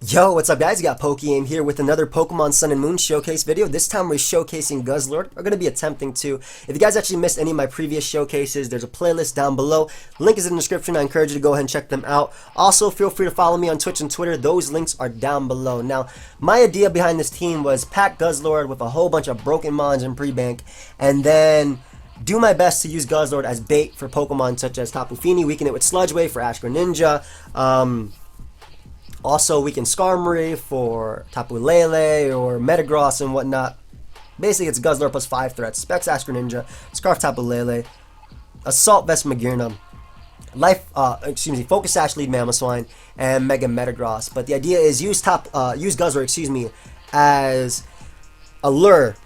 Yo, what's up guys? You got pokeaim here with another Pokemon Sun and Moon showcase video. This time we're showcasing Guzzlord. We're going to be attempting to. If you guys actually missed any of my previous showcases, there's a playlist down below. Link is in the description. I encourage you to go ahead and check them out. Also, feel free to follow me on Twitch and Twitter. Those links are down below. Now, my idea behind this team was pack Guzzlord with a whole bunch of broken mons and pre-bank, and then do my best to use Guzzlord as bait for Pokemon such as Tapu, weaken it with Sludge Wave for Ash Greninja. Also, we can Skarmory for Tapu Lele or Metagross and whatnot. Basically, it's Guzzlord plus 5 threats. Specs Ash Greninja, Scarf Tapu Lele, Assault Vest Magearna, Focus Sash Lead Mamoswine, and Mega Metagross. But the idea is use Guzzlord, as a lure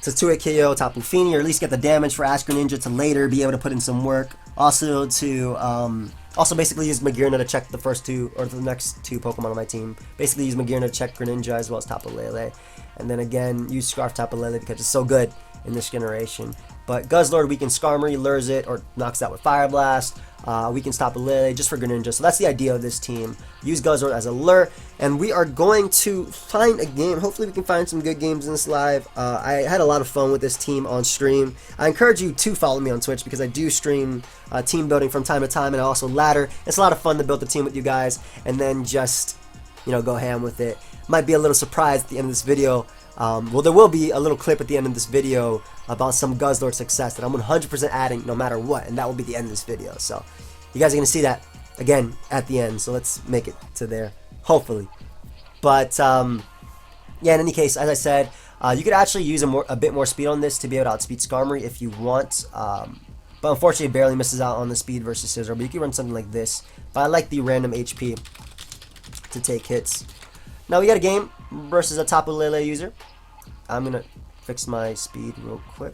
to 2-hit KO Tapu Fini, or at least get the damage for Ash Greninja to later be able to put in some work. Also to basically use Magearna to check the first two, or the next two Pokemon on my team. Basically use Magearna to check Greninja as well as Tapu Lele. And then again, use Scarf Tapu Lele because it's so good in this generation. But Guzzlord weakens Skarmory, lures it, or knocks it out with Fire Blast. Weakens Tapu Lele just for Greninja. So that's the idea of this team. Use Guzzlord as a lure. And we are going to find a game. Hopefully we can find some good games in this live. I had a lot of fun with this team on stream. I encourage you to follow me on Twitch because I do stream team building from time to time, and I also ladder. It's a lot of fun to build a team with you guys and then just, go ham with it. Might be a little surprise at the end of this video. Well, there will be a little clip at the end of this video about some Guzzlord success that I'm 100% adding no matter what, and that will be the end of this video. So you guys are going to see that again at the end, so let's make it to there, hopefully. But yeah, in any case, as I said, you could actually use a bit more speed on this to be able to outspeed Skarmory if you want, but unfortunately it barely misses out on the speed versus Scizor. But you can run something like this, but I like the random HP to take hits. Now we got a game versus a Tapu Lele user. I'm going to fix my speed real quick.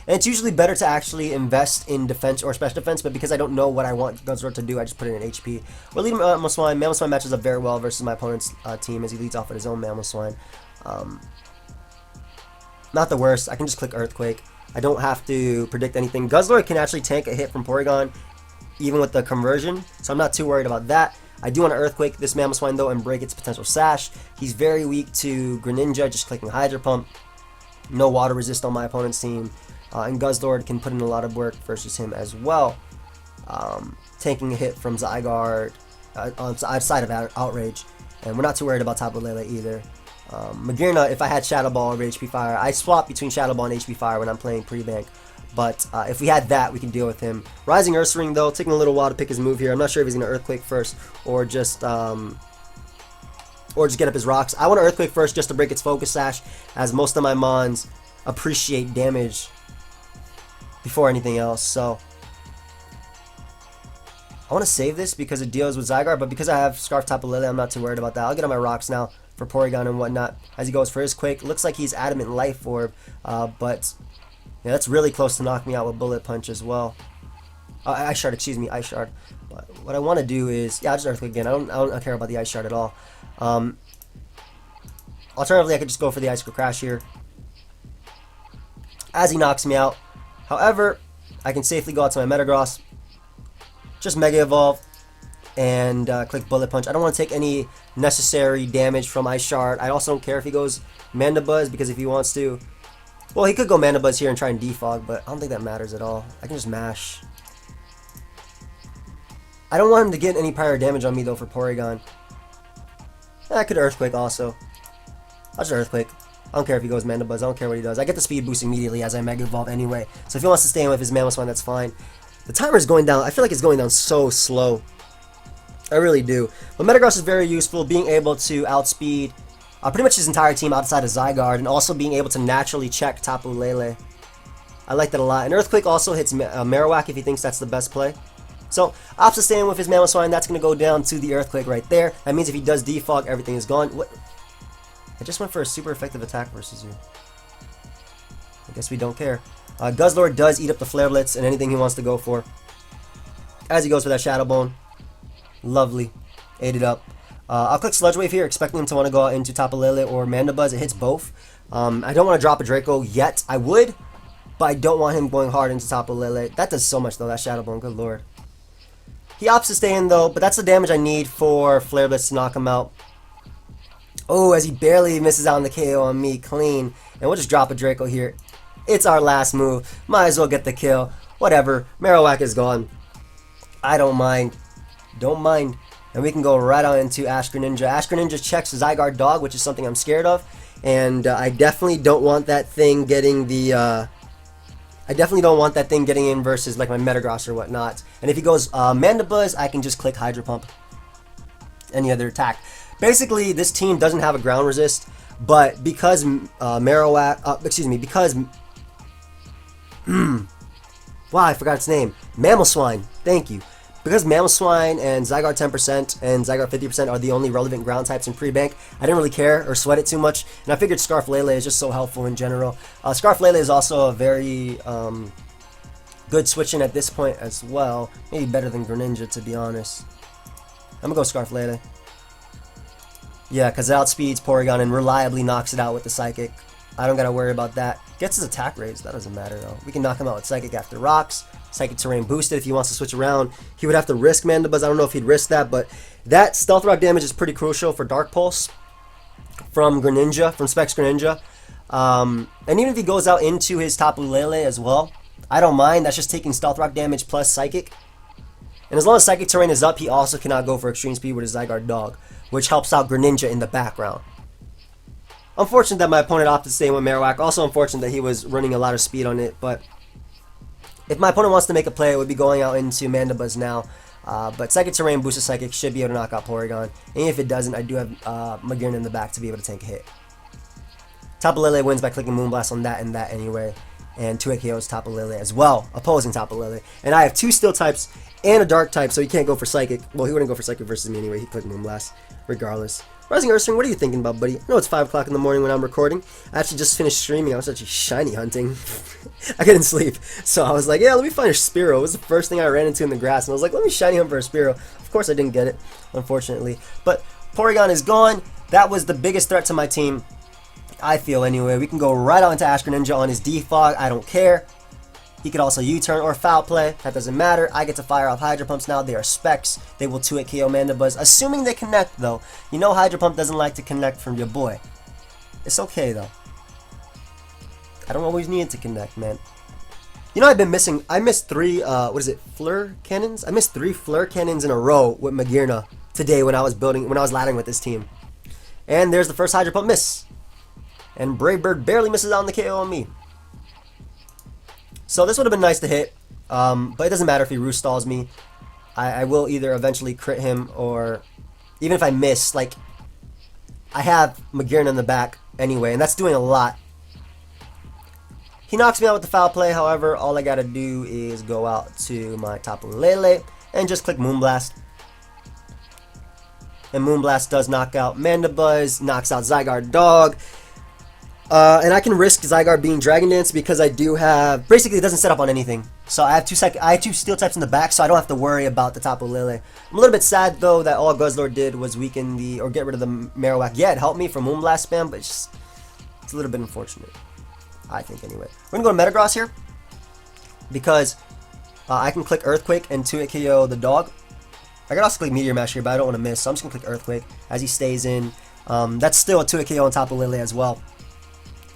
And it's usually better to actually invest in defense or special defense, but because I don't know what I want Guzzlord to do, I just put it in HP. We're leading Mamoswine. Mamoswine matches up very well versus my opponent's team as he leads off with his own Mamoswine. Not the worst. I can just click Earthquake. I don't have to predict anything. Guzzlord can actually tank a hit from Porygon, even with the conversion, so I'm not too worried about that. I do want to Earthquake this Mamoswine though and break its potential Sash. He's very weak to Greninja, just clicking Hydro Pump. No water resist on my opponent's team. And Guzzlord can put in a lot of work versus him as well. Tanking a hit from Zygarde outside of Outrage. And we're not too worried about Tapu Lele either. Magearna, if I had Shadow Ball or HP Fire, I swap between Shadow Ball and HP Fire when I'm playing pre-bank. But if we had that, we can deal with him. Rising Ursaring, though, taking a little while to pick his move here. I'm not sure if he's going to Earthquake first or just get up his rocks. I want to Earthquake first just to break its Focus Sash, as most of my Mons appreciate damage before anything else. So I want to save this because it deals with Zygarde, but because I have Scarf Tapu Lele, I'm not too worried about that. I'll get on my rocks now for Porygon and whatnot as he goes for his Quake. Looks like he's Adamant Life Orb, but yeah, that's really close to knock me out with Bullet Punch as well. Ice Shard, excuse me, Ice Shard. But what I want to do is, yeah, I'll just Earthquake again. I don't care about the Ice Shard at all. Alternatively, I could just go for the Icicle Crash here as he knocks me out. However, I can safely go out to my Metagross, just Mega Evolve, and click Bullet Punch. I don't want to take any necessary damage from Ice Shard. I also don't care if he goes Mandibuzz, because if he wants to, well, he could go Mandibuzz here and try and defog, but I don't think that matters at all. I can just mash. I don't want him to get any prior damage on me, though, for Porygon. I could Earthquake also. I'll just Earthquake. I don't care if he goes Mandibuzz. I don't care what he does. I get the speed boost immediately as I Mega Evolve anyway. So if he wants to stay in with his Mamoswine, that's fine. The timer is going down. I feel like it's going down so slow. I really do. But Metagross is very useful, being able to outspeed pretty much his entire team outside of Zygarde, and also being able to naturally check Tapu Lele. I like that a lot. And Earthquake also hits Marowak if he thinks that's the best play. So, opts to staying with his Mamoswine, that's going to go down to the Earthquake right there. That means if he does defog, everything is gone. What? I just went for a super effective attack versus you. I guess we don't care. Guzzlord does eat up the Flare Blitz and anything he wants to go for, as he goes for that Shadow Bone. Lovely. Ate it up. I'll click Sludge Wave here, expecting him to want to go out into Tapu Lele or Mandibuzz. It hits both. I don't want to drop a Draco yet. I would, but I don't want him going hard into Tapu Lele. That does so much, though, that Shadow Bone. Good lord. He opts to stay in though, but that's the damage I need for Flare Blitz to knock him out. Oh, as he barely misses out on the KO on me, clean. And we'll just drop a Draco here. It's our last move. Might as well get the kill. Whatever. Marowak is gone. I don't mind. Don't mind. And we can go right on into Ash Greninja. Ash Greninja checks Zygarde Dog, which is something I'm scared of. And I definitely don't want that thing getting the... I definitely don't want that thing getting in versus like my Metagross or whatnot. And if he goes Mandibuzz, I can just click Hydro Pump. Any other attack. Basically, this team doesn't have a ground resist, but because because wow, I forgot its name. Mamoswine. Thank you. Because Mamoswine and Zygarde 10% and Zygarde 50% are the only relevant ground types in pre-bank, I didn't really care or sweat it too much, and I figured Scarf Lele is just so helpful in general. Scarf Lele is also a very good switch in at this point as well. Maybe better than Greninja, to be honest. I'm gonna go Scarf Lele. Yeah, because it outspeeds Porygon and reliably knocks it out with the Psychic. I don't gotta worry about that. Gets his attack raised, that doesn't matter though. We can knock him out with Psychic after Rocks. Psychic Terrain boosted if he wants to switch around. He would have to risk Mandibuzz. I don't know if he'd risk that, but that Stealth Rock damage is pretty crucial for Dark Pulse from Greninja, from Specs Greninja. And even if he goes out into his Tapu Lele as well, I don't mind. That's just taking Stealth Rock damage plus Psychic. And as long as Psychic Terrain is up, he also cannot go for Extreme Speed with his Zygarde Dog, which helps out Greninja in the background. Unfortunate that my opponent opted to stay with Marowak. Also unfortunate that he was running a lot of speed on it, but if my opponent wants to make a play, it would be going out into Mandibuzz now. But Psychic Terrain boosted Psychic should be able to knock out Porygon. And if it doesn't, I do have Magearna in the back to be able to tank a hit. Tapu Lele wins by clicking Moonblast on that and that anyway. And 2 KOs Tapu Lele as well, opposing Tapu Lele. And I have 2 Steel types and a Dark type, so he can't go for Psychic. Well, he wouldn't go for Psychic versus me anyway. He clicked Moonblast regardless. Rising Earthstring, what are you thinking about, buddy? I know it's 5 o'clock in the morning when I'm recording. I actually just finished streaming. I was actually shiny hunting. I couldn't sleep. So I was like, yeah, let me find a Spearow. It was the first thing I ran into in the grass. And I was like, let me shiny hunt for a Spearow. Of course I didn't get it, unfortunately. But Porygon is gone. That was the biggest threat to my team, I feel anyway. We can go right on to Ash Greninja on his Defog. I don't care. He could also U-turn or foul play. That doesn't matter. I get to fire off Hydro Pumps now. They are specs. They will 2-hit KO Mandibuzz. Assuming they connect, though. You know Hydro Pump doesn't like to connect from your boy. It's okay, though. I don't always need it to connect, man. You know, I've been missing... I missed 3, Fleur Cannons? I missed 3 Fleur Cannons in a row with Magearna today when I was laddering with this team. And there's the first Hydro Pump miss. And Brave Bird barely misses out on the KO on me. So this would have been nice to hit, but it doesn't matter if he Roost stalls me. I will either eventually crit him, or even if I miss, like, I have Magearna in the back anyway, and that's doing a lot. He knocks me out with the foul play, however, all I gotta do is go out to my Tapu Lele and just click Moonblast. And Moonblast does knock out Mandibuzz, knocks out Zygarde Dog. And I can risk Zygarde being Dragon Dance because I do have... Basically, it doesn't set up on anything. So I have 2 Steel types in the back, so I don't have to worry about the Tapu Lele. I'm a little bit sad, though, that all Guzzlord did was weaken the... or get rid of the Marowak. Yeah, it helped me for Moonblast spam, but it's a little bit unfortunate. I think, anyway. We're going to go to Metagross here. Because I can click Earthquake and 2-hit KO the dog. I can also click Meteor Mash here, but I don't want to miss. So I'm just going to click Earthquake as he stays in. That's still a 2-hit KO on Tapu Lele as well,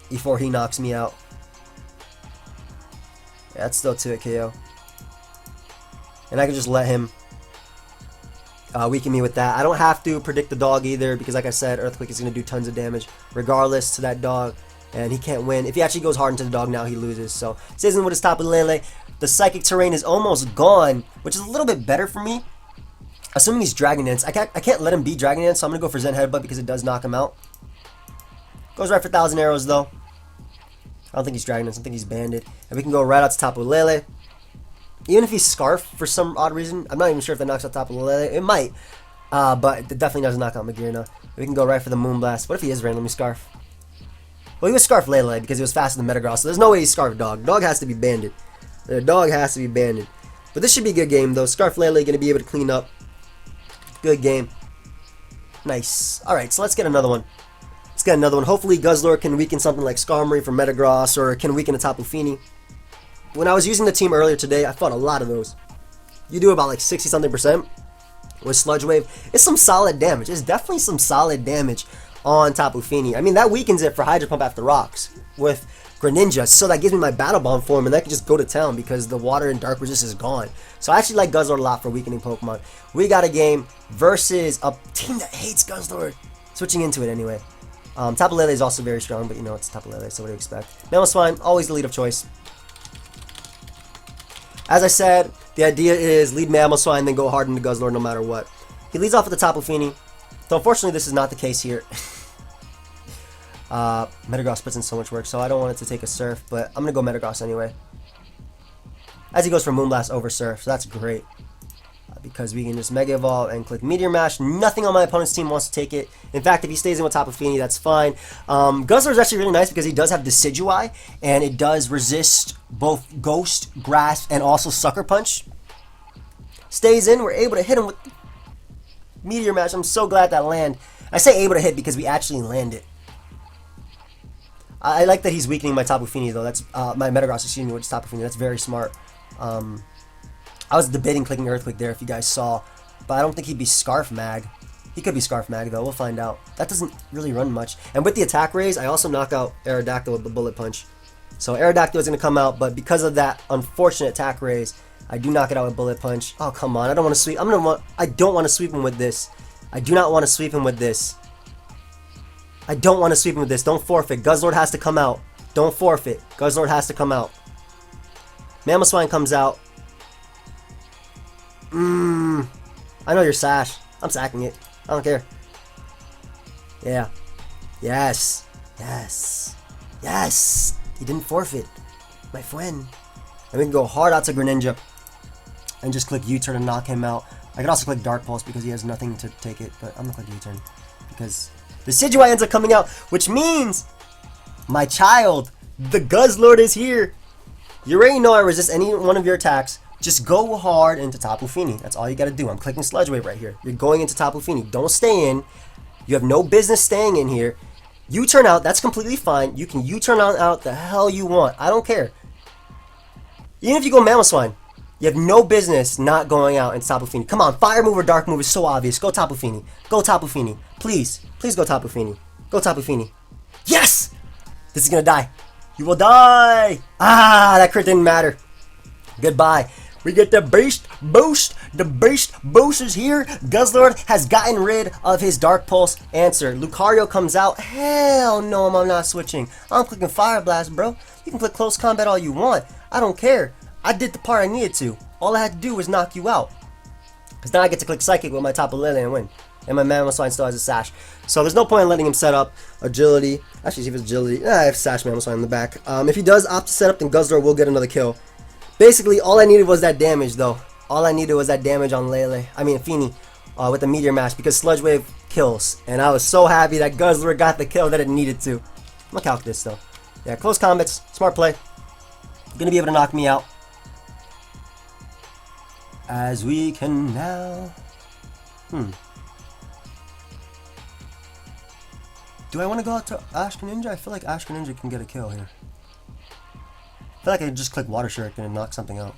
before he knocks me out. Yeah, that's still 2-hit KO. And I can just let him weaken me with that. I don't have to predict the dog either, because like I said, Earthquake is going to do tons of damage regardless to that dog, and he can't win. If he actually goes hard into the dog now, he loses. So stays in with his Tapu Lele. The Psychic Terrain is almost gone, which is a little bit better for me. Assuming he's Dragon Dance. I can't let him be Dragon Dance, so I'm going to go for Zen Headbutt because it does knock him out. Goes right for 1,000 arrows, though. I don't think he's Dragon Dance. I think he's Banded. And we can go right out to Tapu Lele. Even if he's Scarf for some odd reason, I'm not even sure if that knocks out Tapu Lele. It might. But it definitely doesn't knock out Magearna. We can go right for the Moonblast. What if he is randomly Scarf? Well, he was Scarf Lele because he was faster than Metagross, so there's no way he's Scarf Dog. Dog has to be Banded. The dog has to be Banded. But this should be a good game, though. Scarf Lele going to be able to clean up. Good game. Nice. Alright, so let's get another one. Let's get another one. Hopefully Guzzlord can weaken something like Skarmory from Metagross, or can weaken a Tapu Fini. When I was using the team earlier today, I fought a lot of those. You do about like 60 something percent with Sludge Wave. It's some solid damage. It's definitely some solid damage on Tapu Fini. I mean, that weakens it for Hydro Pump after rocks with Greninja, so that gives me my Battle Bomb form, and I can just go to town because the water and dark resist is gone. So I actually like Guzzlord a lot for weakening Pokemon. We got a game versus a team that hates Guzzlord. Switching into it anyway. Tapu Lele is also very strong, but you know, it's Tapu Lele, so what do you expect? Mamoswine, always the lead of choice. As I said, the idea is lead Mamoswine, then go hard into Guzzlord no matter what. He leads off with the Tapu Fini. So unfortunately, this is not the case here. Metagross puts in so much work, so I don't want it to take a Surf, but I'm going to go Metagross anyway. As he goes for Moonblast over Surf, so that's great. Because we can just Mega Evolve and click Meteor Mash. Nothing on my opponent's team wants to take it. In fact, if he stays in with Tapu Fini, that's fine. Guzzlord is actually really nice because he does have Decidueye, and it does resist both Ghost, Grass, and also Sucker Punch. Stays in, we're able to hit him with Meteor Mash. I'm so glad that land. I say able to hit because we actually land it. I like that he's weakening my Tapu Fini though. That's my Metagross, excuse me, which is Tapu Fini. That's very smart. I was debating clicking Earthquake there if you guys saw, but I don't think he'd be Scarf Mag. He could be Scarf Mag though, we'll find out. That doesn't really run much. And with the attack raise, I also knock out Aerodactyl with the Bullet Punch. So Aerodactyl is going to come out, but because of that unfortunate attack raise, I do knock it out with Bullet Punch. Oh, come on, I don't want to sweep. I don't want to sweep him with this. I do not want to sweep him with this. I don't want to sweep him with this. Don't forfeit. Guzzlord has to come out. Don't forfeit. Guzzlord has to come out. Mamoswine comes out. I know you're Sash. I'm sacking it. I don't care. Yeah. Yes. Yes. Yes. He didn't forfeit. My friend. And we can go hard out to Greninja and just click U-turn and knock him out. I can also click Dark Pulse because he has nothing to take it, but I'm gonna click U-turn because the Decidueye ends up coming out, which means my child, the Guzzlord, is here. You already know I resist any one of your attacks. Just go hard into Tapu Fini. That's all you gotta do. I'm clicking Sludge Wave right here. You're going into Tapu Fini. Don't stay in. You have no business staying in here. U-turn out, that's completely fine. You can U-turn out the hell you want. I don't care. Even if you go Mamoswine, you have no business not going out into Tapu Fini. Come on, Fire Move or Dark Move is so obvious. Go Tapu Fini. Go Tapu Fini. Please. Please go Tapu Fini. Go Tapu Fini. Yes! This is gonna die. You will die! Ah, that crit didn't matter. Goodbye. We get the Beast Boost. The Beast Boost is here. Guzzlord has gotten rid of his Dark Pulse answer. Lucario comes out. Hell no, I'm not switching. I'm clicking Fire Blast, bro. You can click Close Combat all you want. I don't care. I did the part I needed to. All I had to do was knock you out. Because now I get to click Psychic with my Tapu Lele and win. And my Mamoswine still has a Sash. So there's no point in letting him set up Agility. Actually, see if it's Agility. I have Sash Mamoswine in the back. If he does opt to set up, then Guzzlord will get another kill. Basically, all I needed was that damage, though. All I needed was that damage on Fini, with the Meteor Mash, because Sludge Wave kills. And I was so happy that Guzzlord got the kill that it needed to. I'm gonna calc this, though. Yeah, close combats, smart play. Gonna be able to knock me out. As we can now. Do I want to go out to Ash Greninja? I feel like Ash Greninja can get a kill here. I feel like I can just click Water Shuriken and knock something out.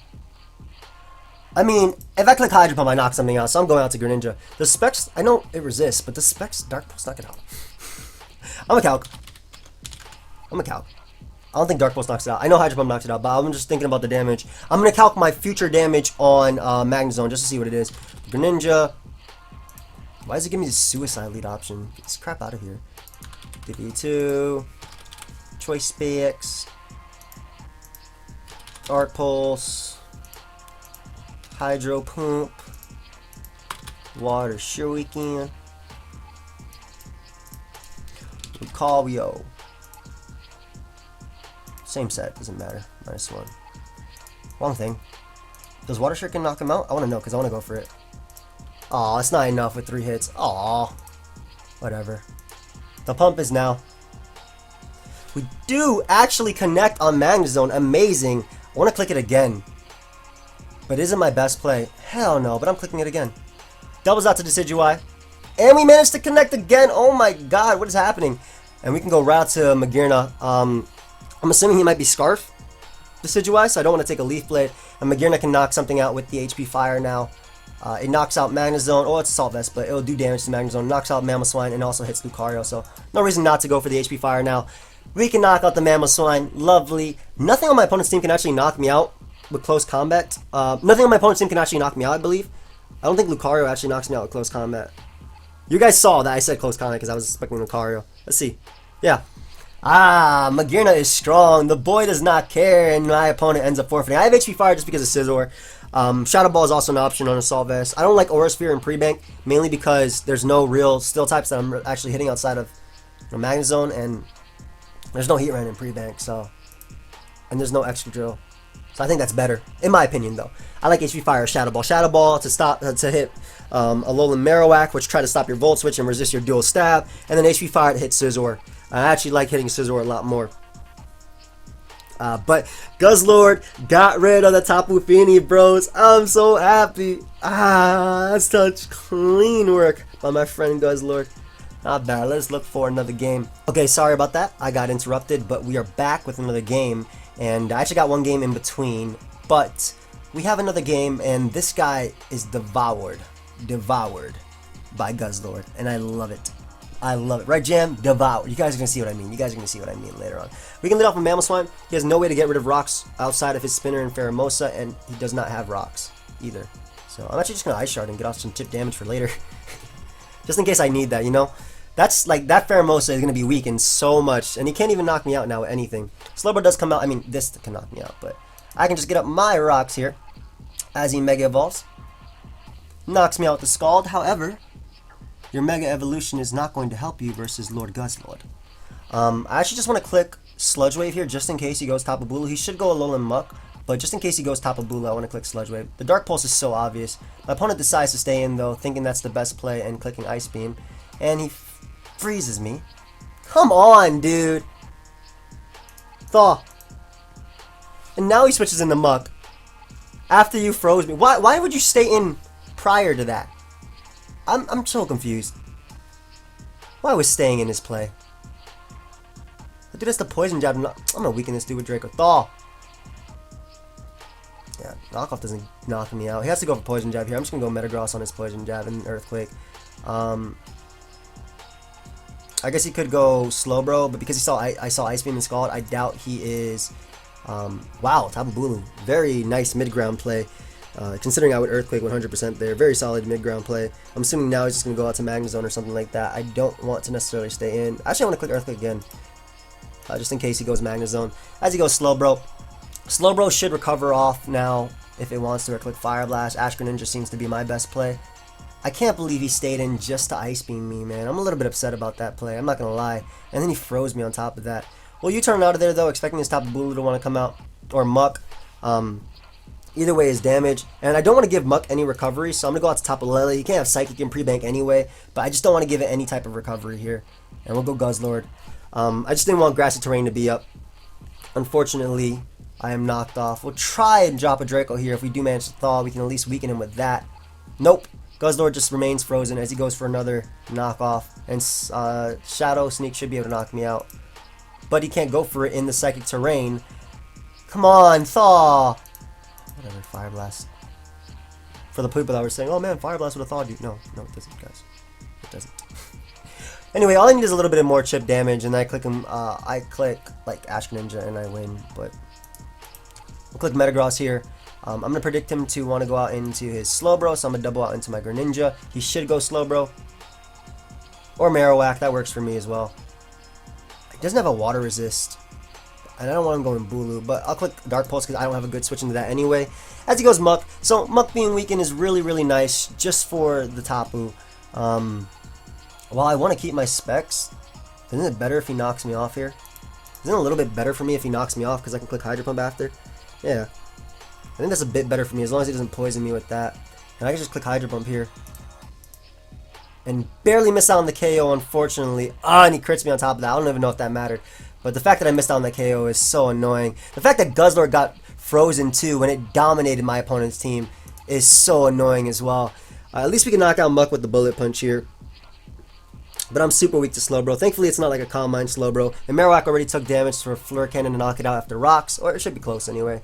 I mean, if I click Hydro Pump, I knock something out, so I'm going out to Greninja. The Specs, I know it resists, but the Specs, Dark Pulse, knock it out. I'm a calc. I don't think Dark Pulse knocks it out. I know Hydro Pump knocks it out, but I'm just thinking about the damage. I'm going to calc my future damage on Magnezone just to see what it is. Greninja. Why does it give me the Suicide lead option? Get this crap out of here. DP2. Choice Specs. Dark Pulse. Hydro Pump. Water Shuriken. Lucario. Same set, doesn't matter. -1. Wrong thing. Does Water Shuriken knock him out? I want to know because I want to go for it. Aw, it's not enough with 3 hits. Aw. Whatever. The pump is now. We do actually connect on Magnezone. Amazing. I want to click it again. But is it my best play? Hell no, but I'm clicking it again. Doubles out to Decidueye. And we managed to connect again. Oh my god, what is happening? And we can go right out to Magearna. I'm assuming he might be Scarf Decidueye, so I don't want to take a Leaf Blade. And Magearna can knock something out with the HP Fire now. It knocks out Magnezone. Oh, it's Assault Vest, but it'll do damage to Magnezone. Knocks out Mamoswine and also hits Lucario. So no reason not to go for the HP Fire now. We can knock out the Mamoswine. Lovely. Nothing on my opponent's team can actually knock me out with close combat. Nothing on my opponent's team can actually knock me out, I believe. I don't think Lucario actually knocks me out with close combat. You guys saw that I said close combat because I was expecting Lucario. Let's see. Yeah. Magearna is strong. The boy does not care, and my opponent ends up forfeiting. I have HP Fire just because of Scizor. Shadow Ball is also an option on Assault Vest. I don't like Aura Sphere and Pre-Bank, mainly because there's no real Steel types that I'm actually hitting outside of Magnezone, and there's no Heatran in Pre-Bank, so... And there's no Extra Drill. So I think that's better, in my opinion, though. I like HP Fire, Shadow Ball. Shadow Ball to stop, to hit Alolan Marowak, which try to stop your Volt Switch and resist your dual stab, and then HP Fire to hit Scizor. I actually like hitting Scizor a lot more. But Guzzlord got rid of the Tapu Fini, bros. I'm so happy. That's such clean work by my friend Guzzlord. Not bad. Let's look for another game. Okay, sorry about that. I got interrupted, but we are back with another game. And I actually got one game in between, but we have another game, and this guy is devoured by Guzzlord, and I love it. I love it. Right, Jam? Devoured. You guys are going to see what I mean. You guys are going to see what I mean later on. We can lead off with Mamoswine. He has no way to get rid of rocks outside of his Spinner and Pheromosa, and he does not have rocks either. So I'm actually just going to Ice Shard and get off some chip damage for later. Just in case I need that, you know? That's like, that Pheromosa is going to be weakened so much, and he can't even knock me out now with anything. Slowbro does come out. I mean, this can knock me out, but I can just get up my rocks here as he Mega Evolves. Knocks me out with the Scald. However, your Mega Evolution is not going to help you versus Lord Guzzlord. I actually just want to click Sludge Wave here just in case he goes Tapu Bulu. He should go Alolan Muck, but just in case he goes Tapu Bulu, I want to click Sludge Wave. The Dark Pulse is so obvious. My opponent decides to stay in though, thinking that's the best play and clicking Ice Beam, and he freezes me. Come on, dude. Thaw. And now he switches into Muck. After you froze me. Why would you stay in prior to that? I'm so confused. Why was staying in his play? Dude, that's the Poison Jab. I'm gonna weaken this dude with Draco. Thaw. Yeah, Knockoff doesn't knock me out. He has to go for Poison Jab here. I'm just gonna go Metagross on his Poison Jab and Earthquake. I guess he could go Slowbro, but because I saw Ice Beam and Scald, I doubt he is. Wow, Tapu Bulu. Very nice mid-ground play. Considering I would Earthquake 100% there. Very solid mid-ground play. I'm assuming now he's just going to go out to Magnezone or something like that. I don't want to necessarily stay in. Actually, I want to click Earthquake again. Just in case he goes Magnezone. As he goes Slowbro. Slowbro should recover off now if it wants to, or click Fire Blast. Ashker Ninja seems to be my best play. I can't believe he stayed in just to Ice Beam me, man. I'm a little bit upset about that play. I'm not going to lie. And then he froze me on top of that. Well, you turn out of there, though, expecting his Tapu Bulu to want to come out. Or Muck. Either way is damage. And I don't want to give Muck any recovery, so I'm going to go out to Tapu Lele. He can't have Psychic and Pre-Bank anyway, but I just don't want to give it any type of recovery here. And we'll go Guzzlord. I just didn't want Grassy Terrain to be up. Unfortunately, I am knocked off. We'll try and drop a Draco here. If we do manage to thaw, we can at least weaken him with that. Nope. Guzzlord just remains frozen as he goes for another knockoff. And Shadow Sneak should be able to knock me out. But he can't go for it in the Psychic Terrain. Come on, thaw! Whatever, Fire Blast. For the people that were saying, oh man, Fire Blast would have thawed you. No, it doesn't, guys. It doesn't. Anyway, all I need is a little bit more chip damage, and I click him. I click like Ashker Ninja, and I win. But we'll click Metagross here. I'm gonna predict him to want to go out into his Slowbro, so I'm gonna double out into my Greninja. He should go Slowbro or Marowak. That works for me as well. He doesn't have a Water Resist, and I don't want him going Bulu, but I'll click Dark Pulse because I don't have a good switch into that anyway. As he goes Muck, so Muck being weakened is really, really nice just for the Tapu. While I want to keep my specs, isn't it better if he knocks me off here? Isn't it a little bit better for me if he knocks me off because I can click Hydro Pump after? Yeah. I think that's a bit better for me as long as he doesn't poison me with that. And I can just click Hydro Pump here. And barely miss out on the KO, unfortunately. And he crits me on top of that. I don't even know if that mattered. But the fact that I missed out on the KO is so annoying. The fact that Guzzlord got frozen too when it dominated my opponent's team is so annoying as well. At least we can knock out Muck with the Bullet Punch here. But I'm super weak to Slowbro. Thankfully, it's not like a Calm Mind Slowbro. And Marowak already took damage for Fleur Cannon to knock it out after Rocks. Or it should be close anyway.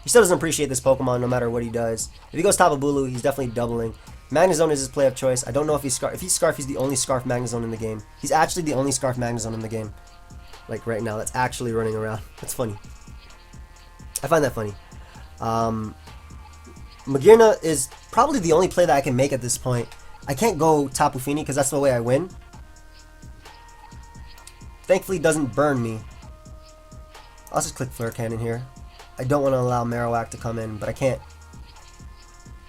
He still doesn't appreciate this Pokemon no matter what he does. If he goes Tapu Bulu, he's definitely doubling. Magnezone is his play of choice. I don't know if he's Scarf. If he's Scarf, he's the only Scarf Magnezone in the game. He's actually the only Scarf Magnezone in the game. Like right now, that's actually running around. That's funny. I find that funny. Magearna is probably the only play that I can make at this point. I can't go Tapu Fini because that's the way I win. Thankfully, it doesn't burn me. I'll just click Flare Cannon here. I don't want to allow Marowak to come in, but I can't.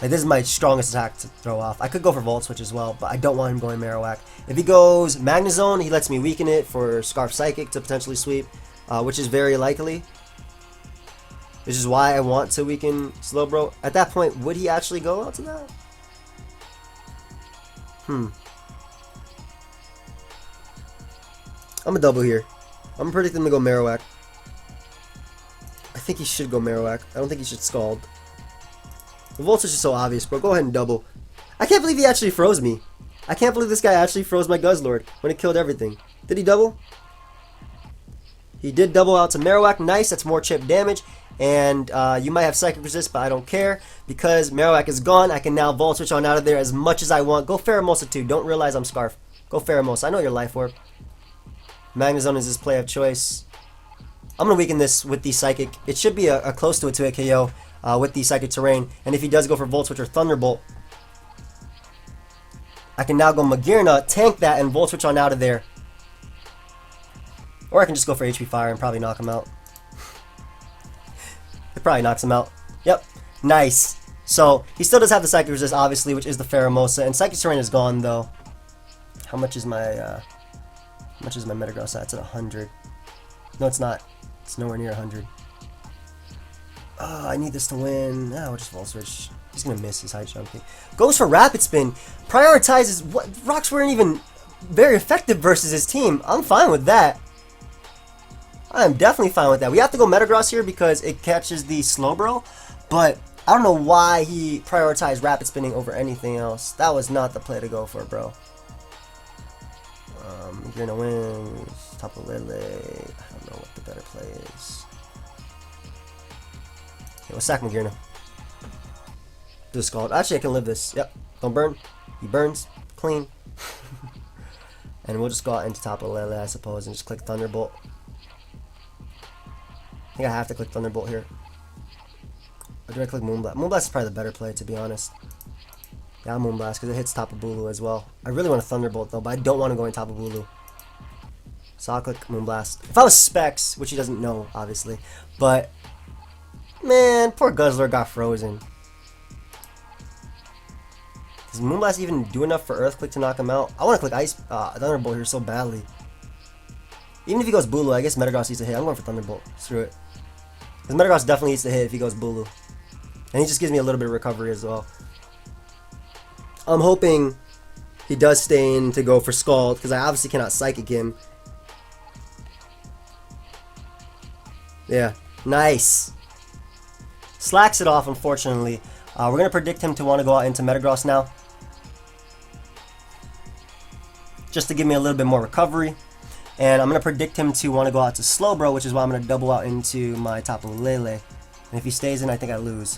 Like, this is my strongest attack to throw off. I could go for Volt Switch as well, but I don't want him going Marowak. If he goes Magnezone, he lets me weaken it for Scarf Psychic to potentially sweep, which is very likely. Which is why I want to weaken Slowbro. At that point, would he actually go out to that? I'm a double here. I'm predicting him to go Marowak. I think he should go Marowak. I don't think he should Scald. The Volt Switch is so obvious, bro. Go ahead and double. I can't believe he actually froze me. I can't believe this guy actually froze my Guzzlord when it killed everything. Did he double? He did double out to Marowak. Nice. That's more chip damage. And you might have Psychic Resist, but I don't care. Because Marowak is gone, I can now Volt Switch on out of there as much as I want. Go Pheromosa too. Don't realize I'm Scarf. Go Pheromosa. I know your Life Orb. Magnezone is his play of choice. I'm going to weaken this with the Psychic. It should be a close to a 2-hit KO with the Psychic Terrain. And if he does go for Volt Switch or Thunderbolt, I can now go Magearna, tank that, and Volt Switch on out of there. Or I can just go for HP Fire and probably knock him out. It probably knocks him out. Yep. Nice. So, he still does have the Psychic Resist, obviously, which is the Pheromosa. And Psychic Terrain is gone, though. How much is my Metagross at? It's at 100. No, it's not. It's nowhere near 100. Oh, I need this to win. Ah, we'll just Volt Switch. He's going to miss his high jumping. Goes for Rapid Spin. Prioritizes. What? Rocks weren't even very effective versus his team. I'm fine with that. I am definitely fine with that. We have to go Metagross here because it catches the Slowbro. But I don't know why he prioritized Rapid Spinning over anything else. That was not the play to go for, bro. You're going to win. Tapu Lele. I don't know what the better play is. Okay, we'll sack Magearna. Do a Scald. Actually, I can live this. Yep. Don't burn. He burns. Clean. And we'll just go out into Tapu Lele, I suppose, and just click Thunderbolt. I think I have to click Thunderbolt here. Or do I click Moonblast? Moonblast is probably the better play, to be honest. Yeah, Moonblast, because it hits Tapu Bulu as well. I really want a Thunderbolt, though, but I don't want to go in Tapu Bulu. So I'll click Moonblast. If I was Specs, which he doesn't know, obviously. But, man, poor Guzzlord got frozen. Does Moonblast even do enough for Earthquake to knock him out? I want to click Ice Thunderbolt here so badly. Even if he goes Bulu, I guess Metagross needs to hit. I'm going for Thunderbolt. Screw it. Because Metagross definitely needs to hit if he goes Bulu. And he just gives me a little bit of recovery as well. I'm hoping he does stay in to go for Scald, because I obviously cannot Psychic him. Yeah. Nice. Slacks it off, unfortunately. We're going to predict him to want to go out into Metagross now. Just to give me a little bit more recovery. And I'm going to predict him to want to go out to Slowbro, which is why I'm going to double out into my Tapu Lele. And if he stays in, I think I lose.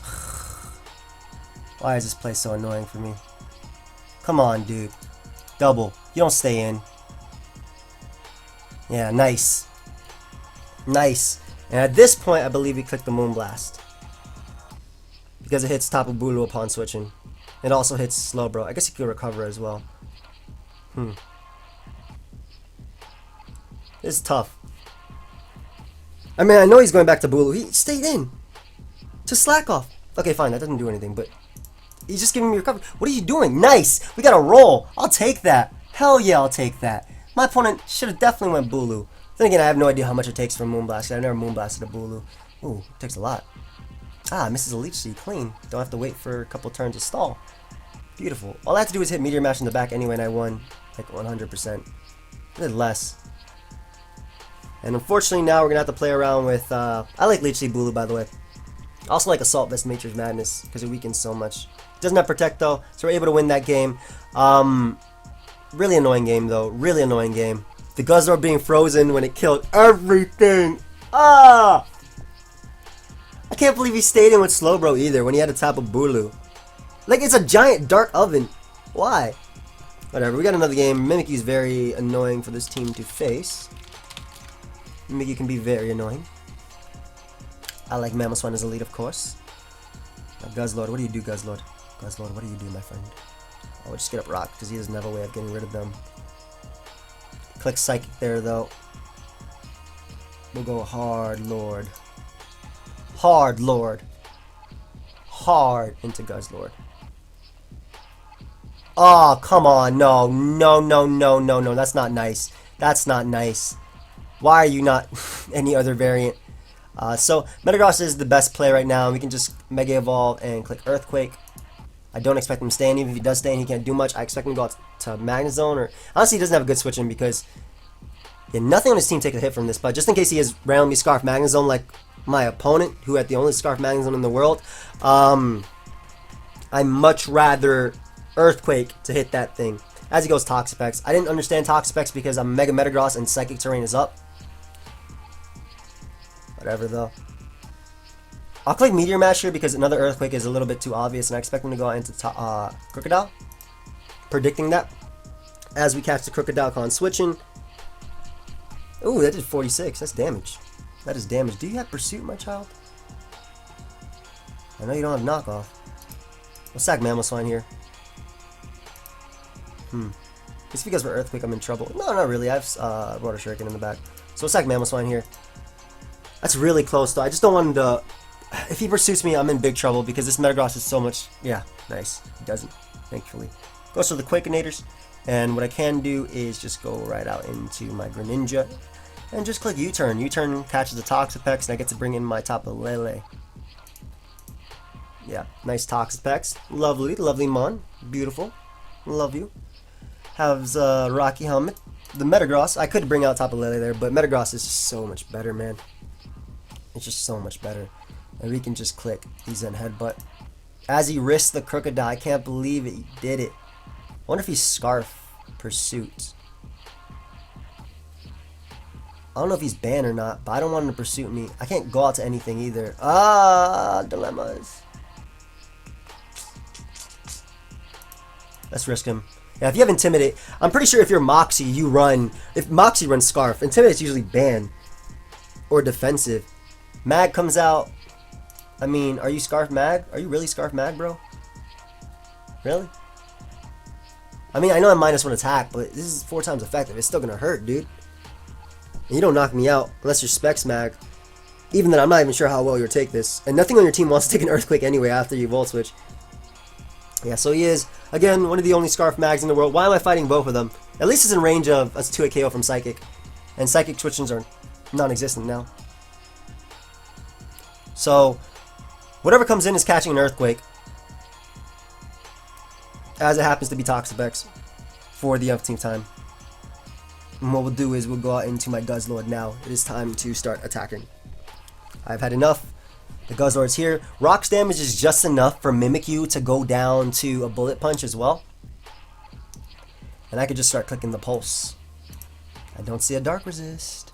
Why is this play so annoying for me? Come on, dude. Double. You don't stay in. Yeah, nice. Nice. And at this point, I believe we click the Moonblast. Because it hits Tapu Bulu upon switching. It also hits Slowbro. I guess he could recover as well. This is tough. I mean, I know he's going back to Bulu. He stayed in. To slack off. Okay, fine. That doesn't do anything, but he's just giving me recovery. What are you doing? Nice. We got a roll. I'll take that. Hell yeah, I'll take that. My opponent should have definitely went Bulu. Then again, I have no idea how much it takes for Moonblast. I've never Moonblasted a Bulu. Ooh, it takes a lot. Ah, misses a Leech Seed. Clean. Don't have to wait for a couple turns to stall. Beautiful. All I have to do is hit Meteor Mash in the back anyway, and I won like 100%. I did less. And unfortunately, now we're going to have to play around with... I like Leech Seed Bulu, by the way. I also like Assault Vest Nature's Madness, because it weakens so much. Doesn't have Protect, though, so we're able to win that game. Really annoying game, though. Really annoying game. The Guzzlord being frozen when it killed everything. Ah! I can't believe he stayed in with Slowbro either when he had a Tapu Bulu. Like, it's a giant dark oven. Why? Whatever, we got another game. Mimikyu's very annoying for this team to face. Mimikyu can be very annoying. I like Mamoswine as a lead, of course. Now, Guzzlord, what do you do, Guzzlord? Guzzlord, what do you do, my friend? Oh, just get up Rock, because he doesn't have a way of getting rid of them. Click Psychic there, though. We'll go Hard Lord. Hard Lord. Hard into Guzzlord. Oh, come on. No, no, no, no, no, no. That's not nice. That's not nice. Why are you not any other variant? So, Metagross is the best play right now. We can just Mega Evolve and click Earthquake. I don't expect him to stay in. Even if he does stay in, he can't do much. I expect him to go out to Magnezone. Or honestly, he doesn't have a good switch in because nothing on his team takes a hit from this. But just in case he is randomly Scarf Magnezone like my opponent, who had the only Scarf Magnezone in the world, I'd much rather Earthquake to hit that thing. As he goes Toxapex. I didn't understand Toxapex because I'm Mega Metagross and Psychic Terrain is up. Whatever though. I'll click Meteor Mash here because another Earthquake is a little bit too obvious and I expect him to go into Crocodile. Predicting that. As we catch the Crocodile switching. Ooh, that did 46. That's damage. That is damage. Do you have Pursuit, my child? I know you don't have Knockoff. We'll sack Mamoswine here. It's because for Earthquake I'm in trouble. No, not really. I have Water Shuriken in the back. So we'll sack Mamoswine here. That's really close though. I just don't want him to... If he pursues me, I'm in big trouble because this Metagross is so much... Yeah, nice. He doesn't, thankfully. Goes for the Quakinators. And what I can do is just go right out into my Greninja. And just click U-turn. U-turn catches the Toxapex and I get to bring in my Tapu Lele. Yeah, nice Toxapex. Lovely, lovely Mon. Beautiful. Love you. Has Rocky Helmet. The Metagross. I could bring out Tapu Lele there, but Metagross is just so much better, man. It's just so much better. And we can just click the Zen Headbutt. As he risks the Crocodile, I can't believe it. He did it. I wonder if he's Scarf Pursuit. I don't know if he's banned or not, but I don't want him to pursuit me. I can't go out to anything either. Dilemmas. Let's risk him. Yeah, if you have Intimidate, I'm pretty sure if you're Moxie, you run. If Moxie runs Scarf, Intimidate's usually banned or defensive. Mag comes out. I mean, are you Scarf Mag? Are you really Scarf Mag, bro? Really? I mean, I know I'm -1 attack, but this is 4 times effective. It's still gonna hurt, dude. And you don't knock me out unless you're Specs Mag. Even then, I'm not even sure how well you'll take this. And nothing on your team wants to take an Earthquake anyway after you Volt Switch. Yeah, so he is, again, one of the only Scarf Mags in the world. Why am I fighting both of them? At least it's in range of a 2-hit KO from Psychic. And Psychic switchings are non-existent now. So, whatever comes in is catching an Earthquake. As it happens to be Toxapex for the umpteenth time. And what we'll do is we'll go out into my Guzzlord now. It is time to start attacking. I've had enough. The Guzzlord's here. Rock's damage is just enough for Mimikyu to go down to a Bullet Punch as well. And I could just start clicking the Pulse. I don't see a Dark Resist.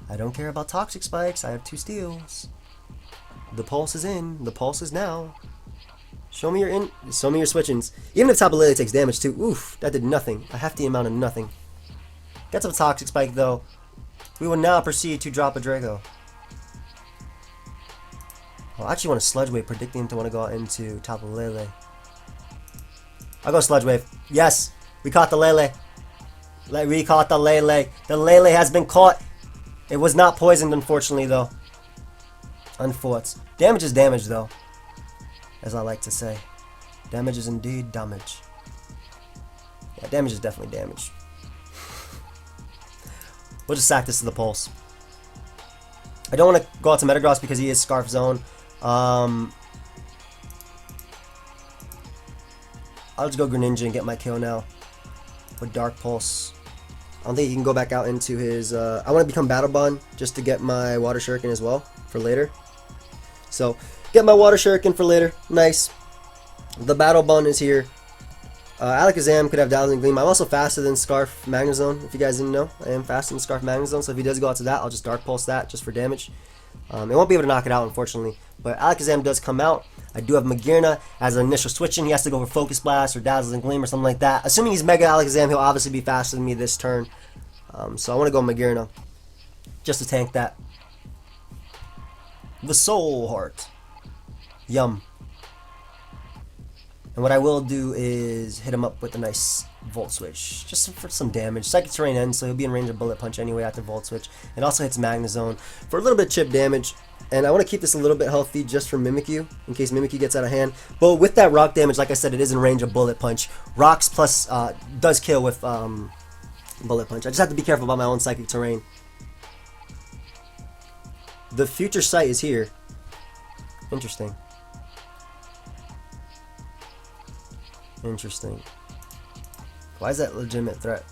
I don't care about Toxic Spikes. I have 2 Steals. The Pulse is in. The Pulse is now. Show me your switchings. Even if Tapu Lele takes damage too. Oof, that did nothing. A hefty amount of nothing. Gets a Toxic Spike though. We will now proceed to drop a Draco. I actually want a Sludge Wave, predicting him to want to go out into Tapu Lele. I'll go Sludge Wave. Yes! We caught the Lele. We caught the Lele. The Lele has been caught. It was not poisoned, unfortunately, though. Unfortunately. Damage is damage, though. As I like to say. Damage is indeed damage. Yeah, damage is definitely damage. We'll just sack this to the Pulse. I don't want to go out to Metagross because he is Scarf Zone. I'll just go Greninja and get my kill now with Dark Pulse. I don't think he can go back out into his... I want to become Battle Bond just to get my Water Shuriken as well for later. So, get my Water Shuriken for later. Nice. The Battle Bond is here. Alakazam could have Dazzling Gleam. I'm also faster than Scarf Magnezone, if you guys didn't know. I am faster than Scarf Magnezone, so if he does go out to that, I'll just Dark Pulse that just for damage. It won't be able to knock it out, unfortunately. But Alakazam does come out. I do have Magearna as an initial switch in. He has to go for Focus Blast or Dazzling Gleam or something like that. Assuming he's Mega Alakazam, he'll obviously be faster than me this turn. So I want to go Magearna just to tank that. The Soul Heart. Yum. And what I will do is hit him up with a nice Volt Switch, just for some damage. Psychic Terrain ends, so he'll be in range of Bullet Punch anyway after Volt Switch. It also hits Magnezone for a little bit of chip damage. And I want to keep this a little bit healthy just for Mimikyu, in case Mimikyu gets out of hand. But with that rock damage, like I said, it is in range of Bullet Punch. Rocks plus does kill with Bullet Punch. I just have to be careful about my own Psychic Terrain. The Future Sight is here. Interesting. Interesting. Why is that a legitimate threat?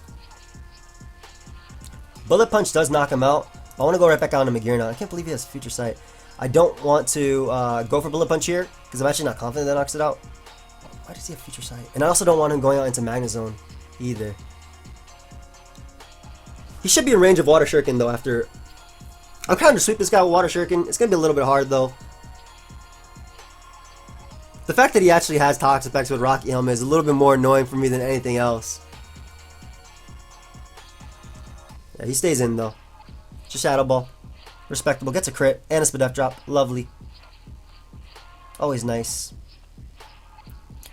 Bullet Punch does knock him out. I want to go right back on to Magearna. I can't believe he has Future Sight. I don't want to go for Bullet Punch here, because I'm actually not confident that knocks it out. Why does he have Future Sight? And I also don't want him going out into Magnezone either. He should be in range of Water Shuriken though after... I'm trying to sweep this guy with Water Shuriken. It's going to be a little bit hard though. The fact that he actually has Toxapex with Rocky Helmet is a little bit more annoying for me than anything else. Yeah, he stays in though. Just Shadow Ball. Respectable. Gets a crit. And a Spadef Drop. Lovely. Always nice.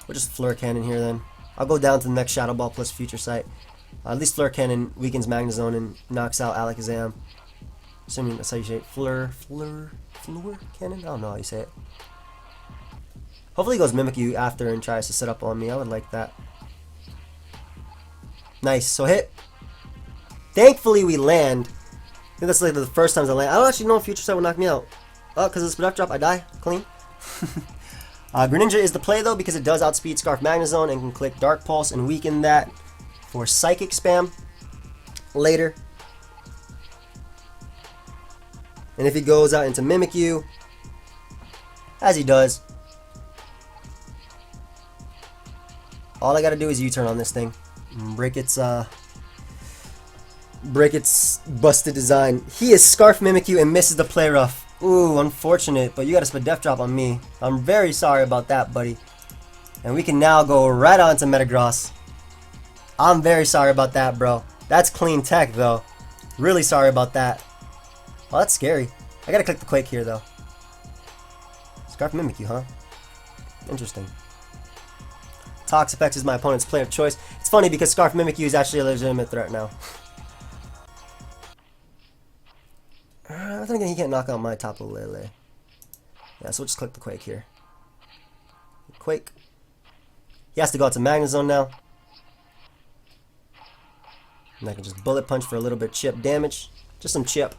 We'll just Fleur Cannon here then. I'll go down to the next Shadow Ball plus Future Sight. At least Fleur Cannon weakens Magnezone and knocks out Alakazam. Assuming that's how you say it. Fleur Cannon? I don't know how you say it. Hopefully he goes Mimikyu after and tries to set up on me. I would like that. Nice. So hit. Thankfully we land. I think that's like the first time I land. I don't actually know if Future Sight will knock me out. Oh, because of the Spadef Drop, I die. Clean. Greninja is the play though, because it does outspeed Scarf Magnezone and can click Dark Pulse and weaken that for Psychic Spam later. And if he goes out into Mimikyu, as he does, all I gotta do is U-turn on this thing. Break its busted design. He is Scarf Mimikyu and misses the play rough. Ooh, unfortunate, but you got a Spadef Drop on me. I'm very sorry about that, buddy. And we can now go right on to Metagross. I'm very sorry about that, bro. That's clean tech, though. Really sorry about that. Oh, that's scary. I gotta click the Quake here, though. Scarf Mimikyu, huh? Interesting. Toxapex is my opponent's player of choice. It's funny because Scarf Mimikyu is actually a legitimate threat now. I think he can't knock out my Tapu Lele. Yeah, so we'll just click the Quake here. Quake. He has to go out to Magnezone now. And I can just Bullet Punch for a little bit of chip damage. Just some chip.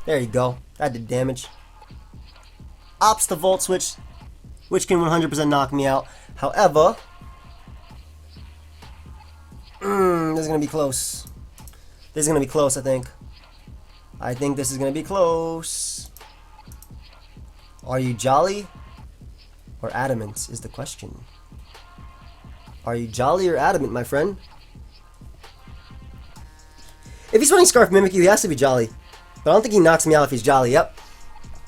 There you go. That did damage. Opts the Volt Switch, which can 100% knock me out. However, this is going to be close. This is going to be close, I think. I think this is going to be close. Are you jolly or adamant is the question. Are you jolly or adamant, my friend? If he's running Scarf Mimikyu, he has to be jolly. But I don't think he knocks me out if he's jolly. Yep.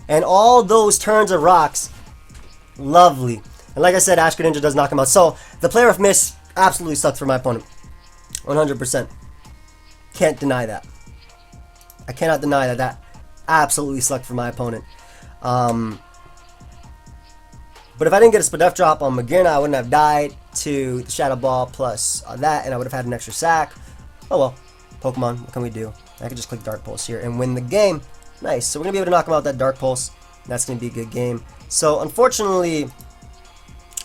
And all those turns of rocks. Lovely. And like I said, Ash Greninja does knock him out. So, the player of miss absolutely sucks for my opponent. 100%. Can't deny that. I cannot deny that that absolutely sucked for my opponent. But if I didn't get a Spadef Drop on Magearna, I wouldn't have died to the Shadow Ball plus that, and I would have had an extra sack. Oh well. Pokemon, what can we do? I can just click Dark Pulse here and win the game. Nice. So we're going to be able to knock him out with that Dark Pulse. That's going to be a good game. So unfortunately,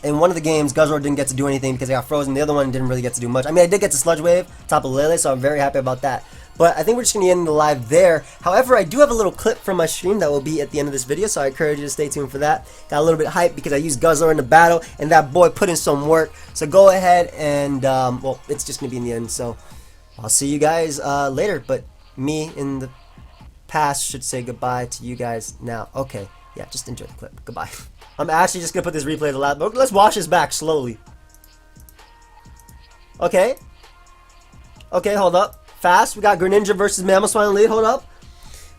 in one of the games, Guzzlord didn't get to do anything because I got frozen. The other one didn't really get to do much. I mean, I did get to Sludge Wave, top of Lele, so I'm very happy about that. But I think we're just going to end the live there. However, I do have a little clip from my stream that will be at the end of this video, so I encourage you to stay tuned for that. Got a little bit hyped because I used Guzzlord in the battle, and that boy put in some work. So go ahead and, well, it's just going to be in the end, so I'll see you guys later. But me in the past should say goodbye to you guys now. Okay, yeah, just enjoy the clip. Goodbye. I'm actually just going to put this replay to the last, but let's wash this back slowly. Okay. Okay, hold up. Fast. We got Greninja versus Mamoswine lead. Hold up.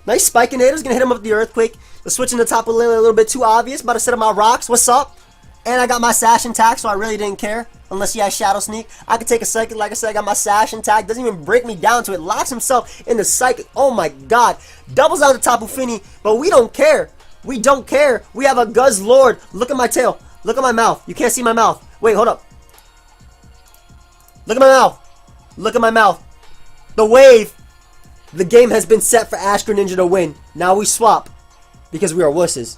Nice Spikinator's gonna hit him up with the Earthquake. The switching to Tapu Lele a little bit too obvious. About to set up my rocks. What's up? And I got my Sash intact, so I really didn't care. Unless he has Shadow Sneak. I could take a Psychic. Like I said, I got my Sash intact. Doesn't even break me down to it. Locks himself in the Psychic. Oh my god. Doubles out the Tapu Fini, but we don't care. We don't care. We have a Guzzlord. Look at my tail. Look at my mouth. You can't see my mouth. Wait, hold up. Look at my mouth. Look at my mouth. The wave. The game has been set for Ash Greninja to win. Now we swap. Because we are wusses.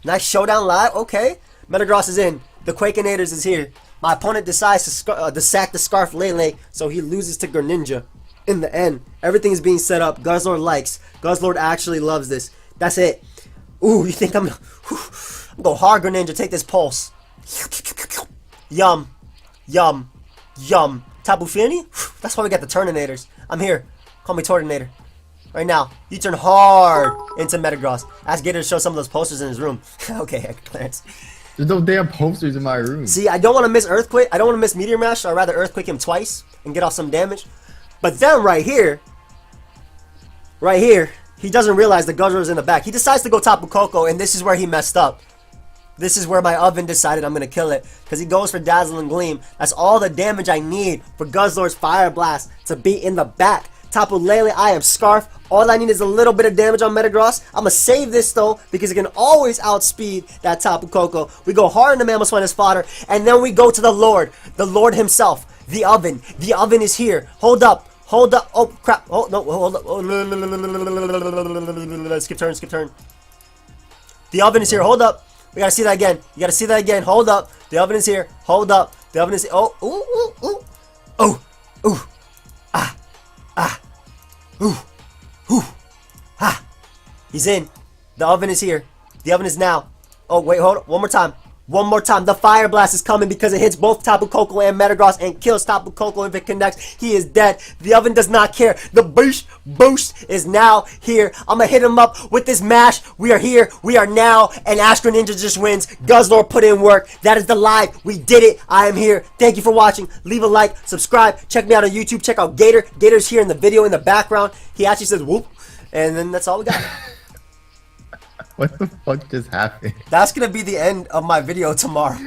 Nice Showdown live. Okay. Metagross is in. The Quakenators is here. My opponent decides to sack the Scarf Lele, so he loses to Greninja. In the end, everything is being set up. Guzzlord likes. Guzzlord actually loves this. That's it. Ooh, you think I'm go hard, Greninja. Take this pulse. Yum. Yum. Yum. Tapu Fini? That's why we got the Turnanators. I'm here. Call me Tortinator. Right now. You turn hard into Metagross. Ask Gator to show some of those posters in his room. Okay, Clarence. There's no damn posters in my room. See, I don't want to miss Earthquake. I don't want to miss Meteor Mash, so I'd rather Earthquake him twice and get off some damage. But then right here, he doesn't realize the Guzzlord's in the back. He decides to go Tapu Koko, and this is where he messed up. This is where my oven decided I'm going to kill it. Because he goes for Dazzling Gleam. That's all the damage I need for Guzzlord's Fire Blast to be in the back. Tapu Lele, I am Scarf. All I need is a little bit of damage on Metagross. I'm going to save this though, because it can always outspeed that Tapu Koko. We go hard into Mamoswine fodder, and then we go to the Lord himself, the oven. The oven is here. Hold up. Hold up. Oh, crap. Oh, no. Hold up. Oh, skip turn. The oven is here. Hold up. We got to see that again. You got to see that again. Hold up. The oven is here. Hold up. The oven is... Oh, ooh, ooh, ooh. Oh, ooh. Ah. Ah. Ooh. Ooh. Ah. He's in. The oven is here. The oven is now. Oh, wait, hold on. One more time. One more time. The Fire Blast is coming because it hits both Tapu Koko and Metagross and kills Tapu Koko. If it connects, he is dead. The oven does not care. The boost is now here. I'm going to hit him up with this mash. We are here. We are now. And Ash Greninja just wins. Guzzlord put in work. That is the live. We did it. I am here. Thank you for watching. Leave a like. Subscribe. Check me out on YouTube. Check out Gator. Gator's here in the video in the background. He actually says whoop. And then that's all we got. What the fuck just happened? That's going to be the end of my video tomorrow.